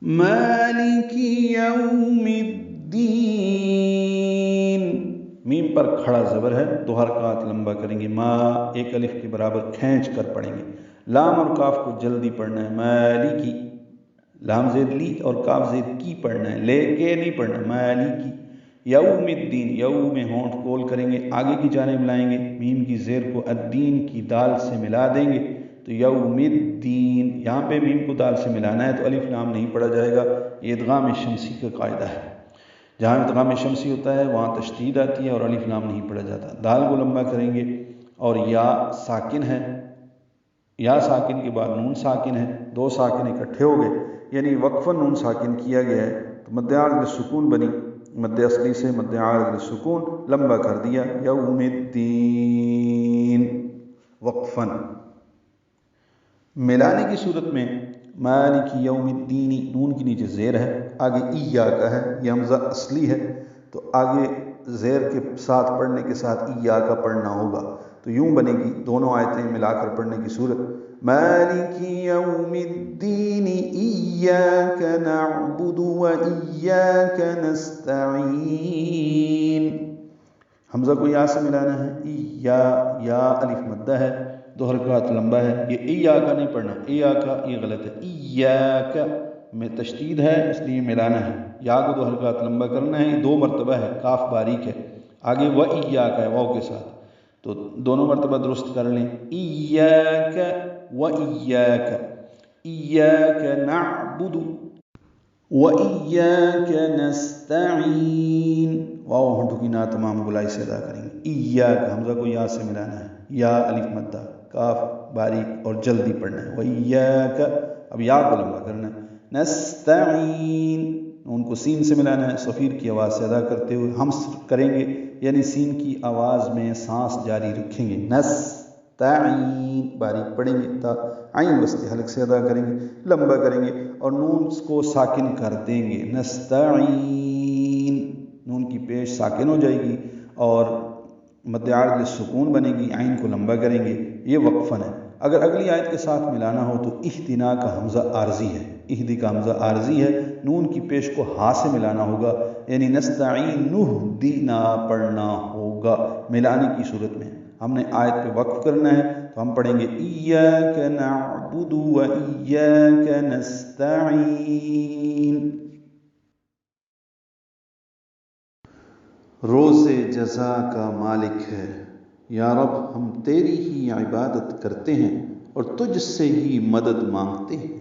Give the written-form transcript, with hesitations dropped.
مالک یوم الدین، میم پر کھڑا زبر ہے، دو حرکات لمبا کریں گے، ما ایک الف کے برابر کھینچ کر پڑھیں گے، لام اور کاف کو جلدی پڑھنا ہے، مالکی، لام زید لی اور کاف زید کی پڑھنا ہے، لے کے نہیں پڑھنا، مالکی یوم الدین، یوم میں ہونٹ کول کریں گے، آگے کی جانب لائیں گے، میم کی زیر کو الدین کی دال سے ملا دیں گے، تو یوم الدین، یہاں پہ میم کو دال سے ملانا ہے تو الف لام نہیں پڑھا جائے گا، یہ ادغام شمسی کا قاعدہ ہے، جہاں ادغام شمسی ہوتا ہے وہاں تشدید آتی ہے اور الف لام نہیں پڑھا جاتا، دال کو لمبا کریں گے، اور یا ساکن ہے، یا ساکن کے بعد نون ساکن ہے، دو ساکن اکٹھے ہو گئے، یعنی وقفاً نون ساکن کیا گیا ہے، تو مد عارض سکون بنی، مد اصلی سے مد عارض سکون لمبا کر دیا، یوم الدین وقفاً۔ ملانے کی صورت میں مالک یوم الدین، نون کی نیچے زیر ہے، آگے ایاکا ہے، یہ حمزہ اصلی ہے، تو آگے زیر کے ساتھ پڑھنے کے ساتھ ایاکا پڑھنا ہوگا، تو یوں بنے گی دونوں آیتیں ملا کر پڑھنے کی صورت، مالک یوم الدین ایاک نعبد و ایاک نستعین، حمزہ کو یا سے ملانا ہے، یا الف مدہ ہے، دو حرکات لمبا ہے، یہ ایاکا نہیں پڑھنا، ایاکا یہ غلط ہے، ایاکا میں تشدید ہے اس لیے ملانا ہے، یا کو دو حرکات لمبا کرنا ہے، یہ دو مرتبہ ہے، کاف باریک ہے، آگے و ایاکا ہے واو کے ساتھ، تو دونوں مرتبہ درست کر لیں، ایاکا و ایاکا، ایاکا نعبد وَإِيَّاكَ نَسْتَعِينُ، واو ہونٹوں کی نا تمام گلائی سے ادا کریں گے، ایاک حمزہ کو یا سے ملانا ہے، یا الف مدہ، کاف باریک اور جلدی پڑھنا ہے، وَإِيَّاكَ اب یا کو لمبا کرنا ہے، نستعین، ان کو سین سے ملانا ہے، صفیر کی آواز سے ادا کرتے ہوئے ہم کریں گے، یعنی سین کی آواز میں سانس جاری رکھیں گے، نستعین باریک پڑھیں گے، تا عین وسط حلق سے ادا کریں گے، لمبا کریں گے، اور نون کو ساکن کر دیں گے، نستعین، نون کی پیش ساکن ہو جائے گی اور مد عارض سکون بنے گی، عین کو لمبا کریں گے، یہ وقفن ہے۔ اگر اگلی آیت کے ساتھ ملانا ہو تو اہدنا کا حمزہ عارضی ہے، اہدی کا حمزہ عارضی ہے، نون کی پیش کو ہا سے ملانا ہوگا، یعنی نستعین نہدنا پڑھنا ہوگا، ملانے کی صورت میں ہم نے آیت پہ وقف کرنا ہے تو ہم پڑھیں گے ایاک نعبد و ایاک نستعین۔ روز جزا کا مالک ہے، یا رب ہم تیری ہی عبادت کرتے ہیں اور تجھ سے ہی مدد مانگتے ہیں۔